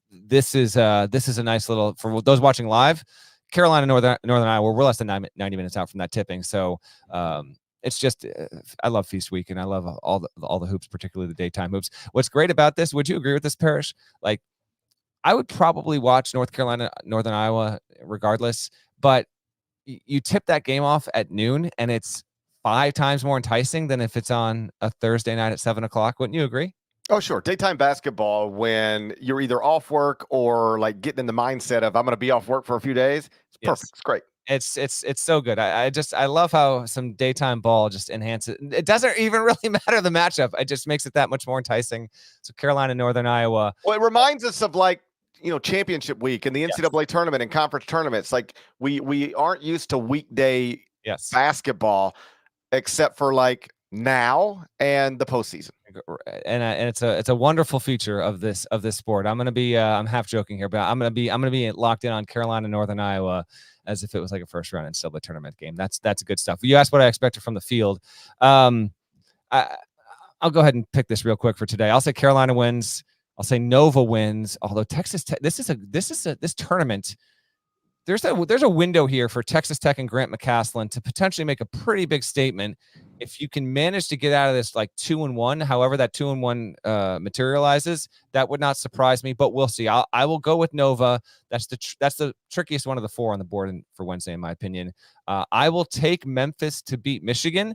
This is a nice little, for those watching live, Carolina, Northern Iowa, we're less than 90 minutes out from that tipping. So it's just, I love Feast Week, and I love all the hoops, particularly the daytime hoops. What's great about this, would you agree with this, Parrish? Like, I would probably watch North Carolina, Northern Iowa regardless, but you tip that game off at noon, and it's 5 times more enticing than if it's on a Thursday night at 7 o'clock. Wouldn't you agree? Oh, sure. Daytime basketball, when you're either off work or like getting in the mindset of I'm going to be off work for a few days. It's perfect. It's great. It's so good. I love how some daytime ball just enhances. It doesn't even really matter the matchup. It just makes it that much more enticing. So Carolina, Northern Iowa. Well, it reminds us of championship week and the NCAA tournament and conference tournaments. Like we aren't used to weekday basketball except for like now and the postseason. And it's a wonderful feature of this sport. I'm half joking here, but I'm gonna be locked in on Carolina, Northern Iowa, as if it was like a first round NCAA tournament game. That's good stuff. You asked what I expected from the field. I'll go ahead and pick this real quick for today. I'll say Carolina wins. I'll say Nova wins. Although Texas Tech, this tournament, there's a window here for Texas Tech and Grant McCaslin to potentially make a pretty big statement. If you can manage to get out of this like 2-1, however that 2-1 materializes, that would not surprise me. But we'll see. I will go with Nova. That's the trickiest one of the 4 on the board for Wednesday, in my opinion. I will take Memphis to beat Michigan,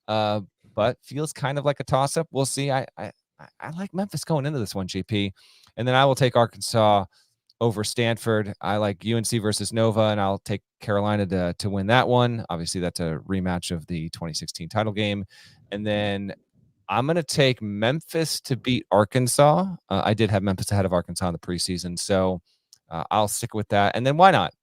but feels kind of like a toss-up. We'll see. I like Memphis going into this one, GP, and then I will take Arkansas over Stanford. I like UNC versus Nova, and I'll take Carolina to win that one. Obviously, that's a rematch of the 2016 title game. And then I'm going to take Memphis to beat Arkansas. I did have Memphis ahead of Arkansas in the preseason, so I'll stick with that. And then why not?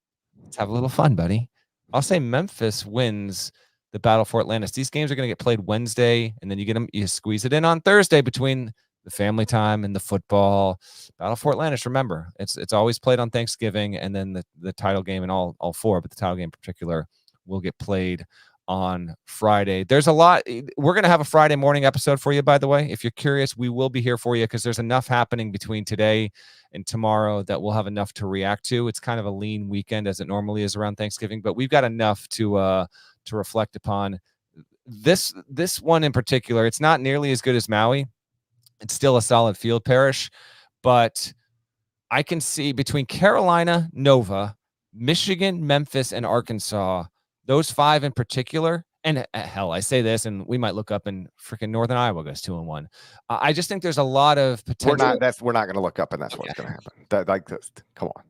Let's have a little fun, buddy. I'll say Memphis wins the battle for Atlantis. These games are going to get played Wednesday, and then you squeeze it in on Thursday between the family time and the football. Battle for Atlantis, remember, it's always played on Thanksgiving, and then the title game and all 4, but the title game in particular will get played on Friday. There's a lot. We're going to have a Friday morning episode for you, by the way. If you're curious, we will be here for you because there's enough happening between today and tomorrow that we'll have enough to react to. It's kind of a lean weekend as it normally is around Thanksgiving, but we've got enough to reflect upon. This one in particular, it's not nearly as good as Maui. It's still a solid field, Parrish, but I can see between Carolina, Nova, Michigan, Memphis, and Arkansas, those 5 in particular, and hell, I say this, and we might look up and freaking Northern Iowa goes 2-1. I just think there's a lot of potential. We're not going to look up, and that's what's going to happen. Come on.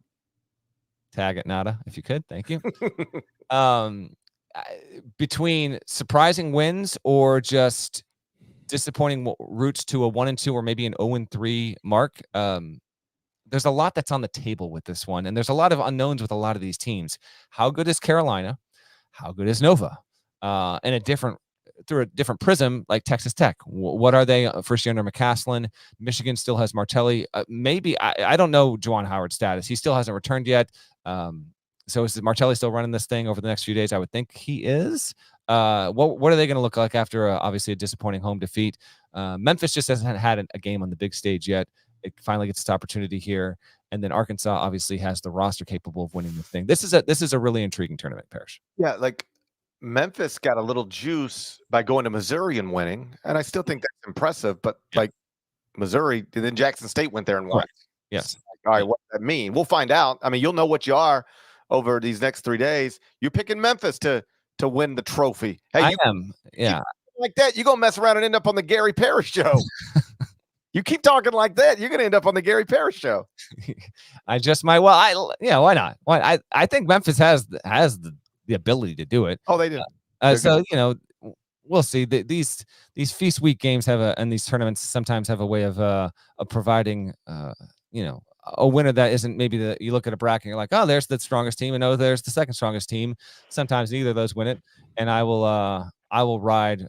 Tag it, Nada, if you could. Thank you. Between surprising wins or just disappointing routes to a 1-2 or maybe an 0-3 mark. there's a lot that's on the table with this one, and there's a lot of unknowns with a lot of these teams. How good is Carolina? How good is Nova? Through a different prism, like Texas Tech. What are they first year under McCaslin? Michigan still has Martelli. Maybe I don't know Juwan Howard's status. He still hasn't returned yet. So is Martelli still running this thing over the next few days? I would think he is. What are they going to look like after obviously a disappointing home defeat? Memphis just hasn't had a game on the big stage yet. It finally gets its opportunity here, and then Arkansas obviously has the roster capable of winning the thing. This is a really intriguing tournament, Parrish. Yeah, like Memphis got a little juice by going to Missouri and winning, and I still think that's impressive. But like Missouri, and then Jackson State went there and won. Right. Yes. All right, what does that mean? We'll find out. I mean, you'll know what you are over these next 3 days. You're picking Memphis to win the trophy. Hey, I am. Yeah. Like that, you're gonna mess around and end up on the Gary Parrish show. You keep talking like that, you're gonna end up on the Gary Parrish show. I just might. Well, why not? Why? I think Memphis has the ability to do it. Oh, they do. So good. We'll see. These feast week games and these tournaments sometimes have a way of providing a winner that isn't maybe you look at a bracket and you're like, oh, there's the strongest team, and oh, there's the second strongest team. Sometimes neither of those win it, and I will ride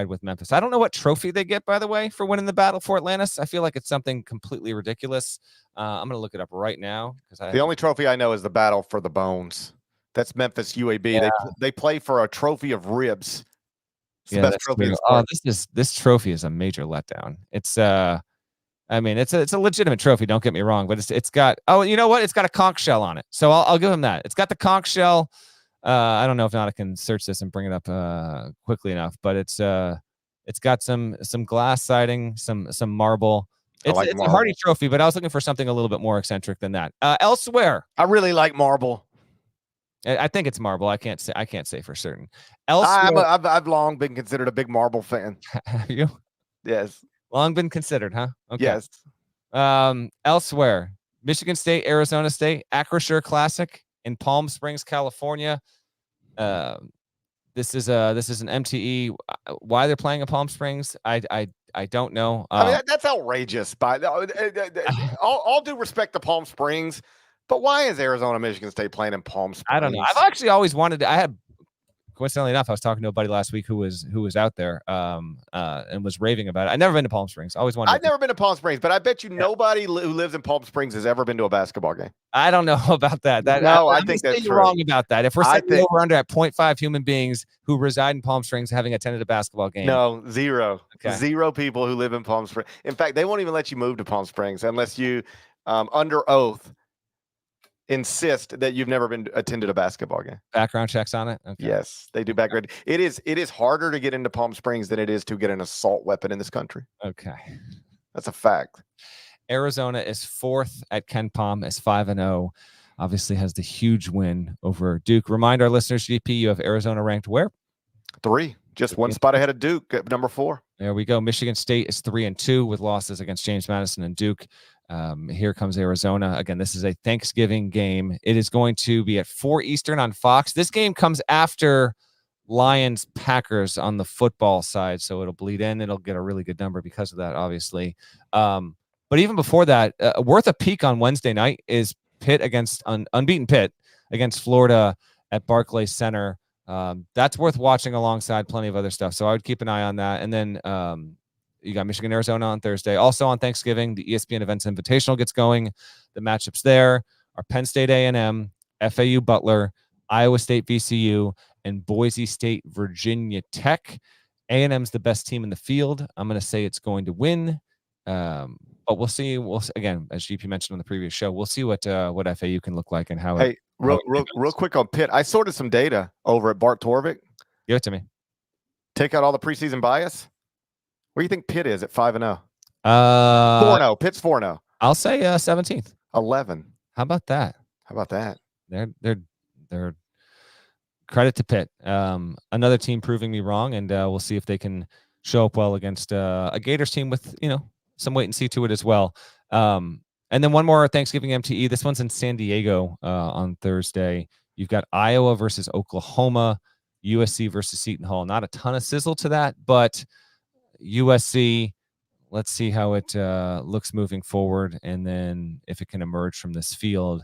with Memphis. I don't know what trophy they get, by the way, for winning the battle for Atlantis. I feel like it's something completely ridiculous. I'm going to look it up right now because the only trophy I know is the battle for the bones. That's Memphis UAB. Yeah. They play for a trophy of ribs. It's the Yeah, best trophy. this trophy is a major letdown. It's it's a legitimate trophy. Don't get me wrong, but it's got you know what? It's got a conch shell on it, so I'll give him that. It's got the conch shell. I don't know if not I can search this and bring it up quickly enough, but it's got some glass siding, some marble. It's a hardy trophy, but I was looking for something a little bit more eccentric than that. Elsewhere, I really like marble. I think it's marble. I can't say for certain. Elsewhere, I've long been considered a big marble fan. Have you? Yes. Long been considered, huh? Okay. Yes. Elsewhere, Michigan State, Arizona State, Acrisure Classic in Palm Springs, California. This is an MTE. Why they're playing in Palm Springs, I don't know. I mean, that's outrageous. By all due respect to Palm Springs, but why is Arizona Michigan State playing in Palm Springs? I don't know. I've actually always wanted to. I had, coincidentally enough, I was talking to a buddy last week who was out there and was raving about it. I've never been to Palm Springs. Always wanted. I've never been to Palm Springs, but I bet you nobody who lives in Palm Springs has ever been to a basketball game. I don't know about that. I think that's you're wrong about that. If we're saying we're under at 0.5 human beings who reside in Palm Springs having attended a basketball game. No, zero. Okay. Zero people who live in Palm Springs. In fact, they won't even let you move to Palm Springs unless you, under oath, insist that you've never attended a basketball game. Background checks on it? Okay. Yes, they do background. It is harder to get into Palm Springs than it is to get an assault weapon in this country. Okay. That's a fact. Arizona is 4th at Ken Palm, is 5-0. Obviously has the huge win over Duke. Remind our listeners, GP, you have Arizona ranked where? 3. Just one spot ahead of Duke at number 4. There we go. Michigan State is 3-2 with losses against James Madison and Duke. Here comes Arizona. Again, this is a Thanksgiving game. It is going to be at 4 Eastern on Fox. This game comes after Lions Packers on the football side, so it'll bleed in. It'll get a really good number because of that, obviously. But even before that, worth a peek on Wednesday night is Pitt against unbeaten Pitt against Florida at Barclays Center. That's worth watching alongside plenty of other stuff. So I would keep an eye on that. And then you got Michigan, Arizona on Thursday. Also on Thanksgiving, the ESPN Events Invitational gets going. The matchups there are Penn State A&M, FAU Butler, Iowa State VCU, and Boise State Virginia Tech. A&M's the best team in the field. I'm going to say it's going to win. But we'll see. Again, as GP mentioned on the previous show, we'll see what FAU can look like and how. Hey, real quick on Pitt. I sorted some data over at Bart Torvik. Give it to me. Take out all the preseason bias. Where do you think Pitt is at 5-0? 4-0. Pitt's 4-0. I'll say 17th. 11. How about that? They're credit to Pitt. Another team proving me wrong, and we'll see if they can show up well against a Gators team with some wait and see to it as well. And then one more Thanksgiving MTE. This one's in San Diego on Thursday. You've got Iowa versus Oklahoma, USC versus Seton Hall. Not a ton of sizzle to that, but USC let's see how it looks moving forward, and then if it can emerge from this field.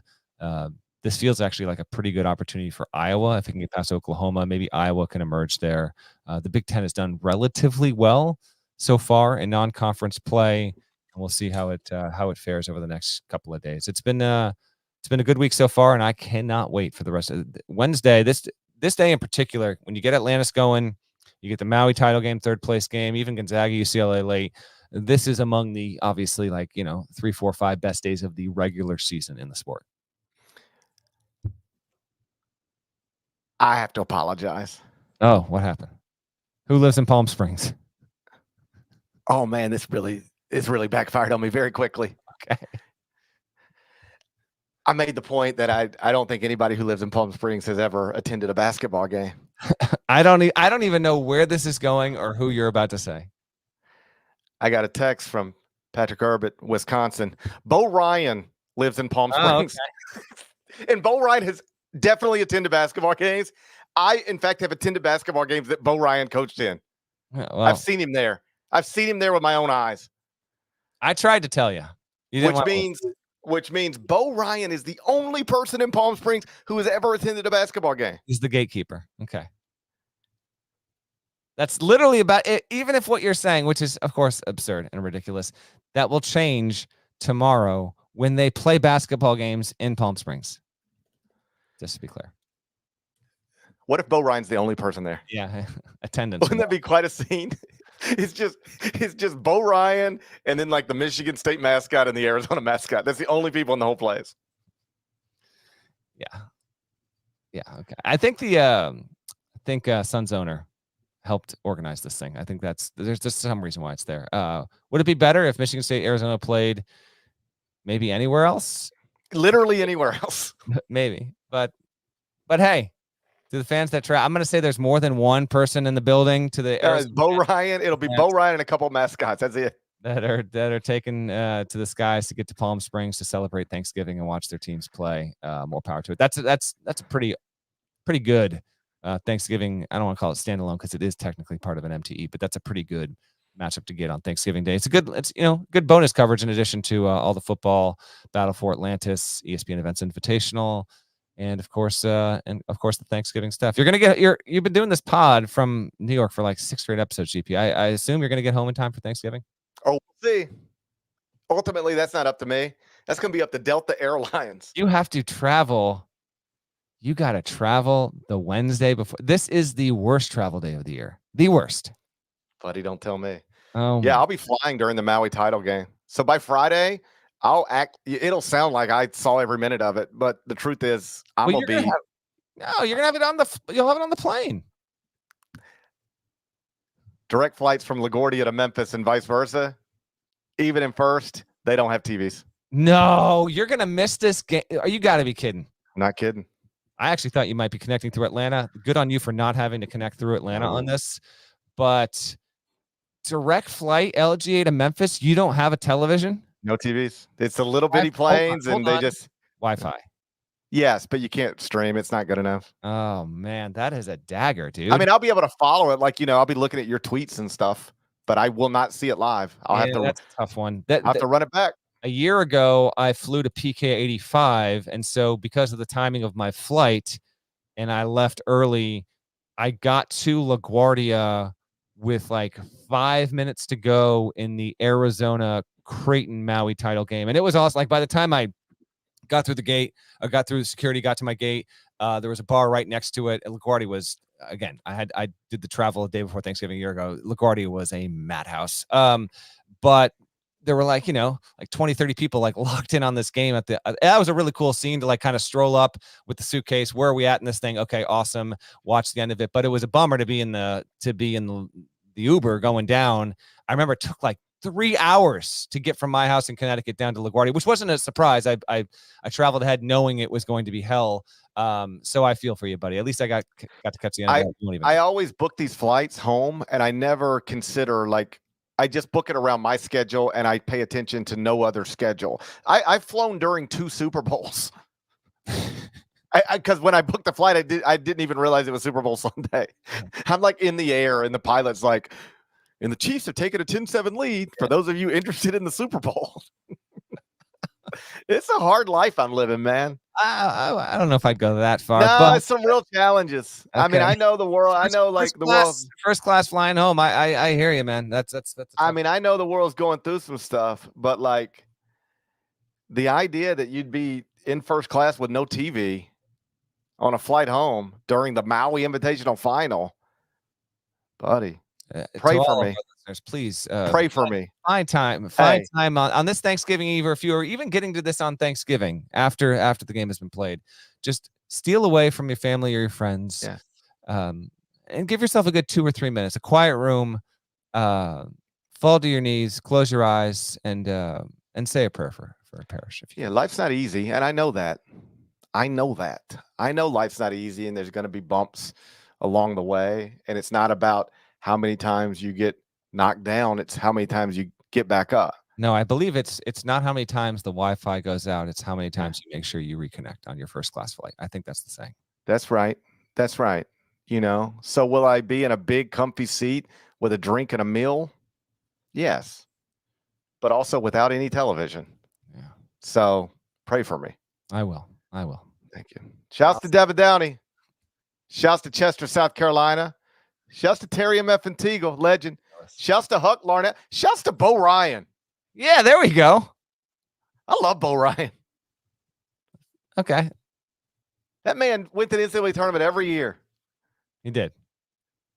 This feels actually like a pretty good opportunity for Iowa. If it can get past Oklahoma, maybe Iowa can emerge there. The Big Ten has done relatively well so far in non-conference play, and we'll see how it fares over the next couple of days. It's been a good week so far, and I cannot wait for the rest of Wednesday. This day in particular, when you get Atlantis going, you get the Maui title game, third place game, even Gonzaga, UCLA late. This is among the obviously 3, 4, 5 best days of the regular season in the sport. I have to apologize. Oh, what happened? Who lives in Palm Springs? Oh man, this really backfired on me very quickly. Okay. I made the point that I don't think anybody who lives in Palm Springs has ever attended a basketball game. I don't even know where this is going or who you're about to say. I got a text from Patrick Herbert, Wisconsin. Bo Ryan lives in Palm Springs. Oh, okay. And Bo Ryan has definitely attended basketball games. I, in fact, have attended basketball games that Bo Ryan coached in. Yeah, well, I've seen him there. I've seen him there with my own eyes. I tried to tell you. Which means Bo Ryan is the only person in Palm Springs who has ever attended a basketball game. He's the gatekeeper. Okay. That's literally about it. Even if what you're saying, which is, of course, absurd and ridiculous, that will change tomorrow when they play basketball games in Palm Springs. Just to be clear. What if Bo Ryan's the only person there? Yeah, attendance. Wouldn't that be quite a scene? It's just Bo Ryan and then like the Michigan State mascot and the Arizona mascot. That's the only people in the whole place. Yeah. Okay. I think Suns owner helped organize this thing. I think there's just some reason why it's there. Would it be better if Michigan State, Arizona played maybe anywhere else? Literally anywhere else. Maybe, but hey. To the fans that try, I'm going to say there's more than one person in the building. To the Bo Ryan, it'll be Bo Ryan and a couple of mascots. That's it. That are taken to the skies to get to Palm Springs to celebrate Thanksgiving and watch their teams play. More power to it. That's a pretty good Thanksgiving. I don't want to call it standalone because it is technically part of an MTE, but that's a pretty good matchup to get on Thanksgiving Day. It's good bonus coverage in addition to all the football, Battle for Atlantis, ESPN Events Invitational. And of course, the Thanksgiving stuff. You're gonna you've been doing this pod from New York for like 6 straight episodes, GP. I assume you're gonna get home in time for Thanksgiving. Oh, we'll see. Ultimately, that's not up to me. That's gonna be up to Delta Airlines. You have to travel. You gotta travel the Wednesday before. This is the worst travel day of the year. The worst. Buddy, don't tell me. Oh yeah, I'll be flying during the Maui title game. So by Friday, it'll sound like I saw every minute of it, but the truth is you're gonna have it you'll have it on the plane. Direct flights from LaGuardia to Memphis and vice versa. Even in first, they don't have TVs. No, you're going to miss this game. You got to be kidding. I'm not kidding. I actually thought you might be connecting through Atlanta. Good on you for not having to connect through Atlanta on this, but direct flight LGA to Memphis, you don't have a television? No TVs. It's the little bitty planes, and they just Wi-Fi. Yes, but you can't stream. It's not good enough. Oh man, that is a dagger, dude. I mean, I'll be able to follow it. Like, I'll be looking at your tweets and stuff, but I will not see it live. That's a tough one. I'll have to run it back. A year ago, I flew to PK 85, and so because of the timing of my flight, and I left early, I got to LaGuardia with like 5 minutes to go in the Arizona Creighton Maui title game. And it was awesome. Like by the time I got through the gate, I got through the security, got to my gate, there was a bar right next to it. And LaGuardia was, again, I did the travel the day before Thanksgiving a year ago. LaGuardia was a madhouse. But there were like 20, 30 people like locked in on this game at that was a really cool scene to like kind of stroll up with the suitcase. Where are we at in this thing? Okay, awesome. Watch the end of it. But it was a bummer to be in the Uber going down. I remember it took like 3 hours to get from my house in Connecticut down to LaGuardia, which wasn't a surprise. I traveled ahead knowing it was going to be hell. So I feel for you, buddy. At least I got to catch the end. I always book these flights home, and I never consider I just book it around my schedule, and I pay attention to no other schedule. I've flown during 2 Super Bowls. Because when I booked the flight, I didn't even realize it was Super Bowl Sunday. I'm like in the air, and the pilot's like, And the Chiefs have taken a 10-7 lead for those of you interested in the Super Bowl. It's a hard life I'm living, man. I don't know if I'd go that far. No, but it's some real challenges. I mean, Okay. I know the world. I know like the world. First class flying home. I hear you, man. That's. I mean, I know the world's going through some stuff, but like the idea that you'd be in first class with no TV on a flight home during the Maui Invitational Final, buddy, pray for me. Please Pray for me. Find time on this Thanksgiving Eve, or if you are even getting to this on Thanksgiving after the game has been played, just steal away from your family or your friends, and give yourself a good 2 or 3 minutes, a quiet room, fall to your knees, close your eyes, and say a prayer for a parish. Life's not easy, and I know that. I know life's not easy, and there's going to be bumps along the way, and it's not about how many times you get knocked down, it's how many times you get back up. No, I believe it's not how many times the Wi-Fi goes out, it's how many times you make sure you reconnect on your first class flight. I think that's the saying. That's right. So will I be in a big comfy seat with a drink and a meal? Yes, but also without any television. So pray for me. I will. Thank you. Shouts to Devin Downey. Shouts to Chester, South Carolina. Shouts to Terry M.F. and Teagle, legend. Shouts to Huck Larnett. Shouts to Bo Ryan. Yeah, there we go. I love Bo Ryan. Okay. That man went to the NCAA tournament every year. He did.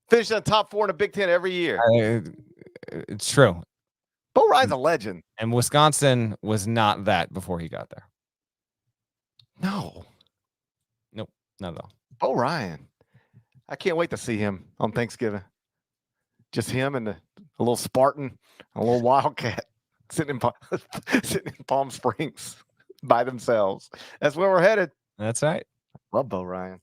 Finished in the top 4 in the Big Ten every year. It's true. Bo Ryan's a legend. And Wisconsin was not that before he got there. No. Nope, not at all. Bo Ryan. I can't wait to see him on Thanksgiving. Just him and a little Spartan, a little Wildcat sitting in Palm Springs by themselves. That's where we're headed. That's right. Love Bo Ryan.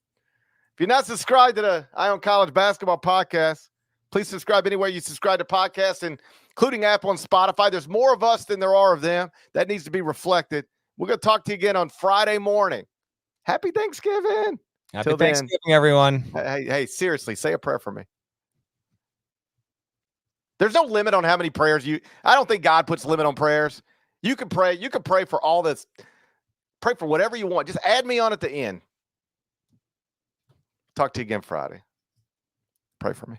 If you're not subscribed to the Eye on College Basketball Podcast, please subscribe anywhere you subscribe to podcasts, including Apple and Spotify. There's more of us than there are of them. That needs to be reflected. We're going to talk to you again on Friday morning. Happy Thanksgiving. Happy Thanksgiving, everyone. Hey, seriously, say a prayer for me. There's no limit on how many prayers I don't think God puts limit on prayers. You can pray. You can pray for all this. Pray for whatever you want. Just add me on at the end. Talk to you again Friday. Pray for me.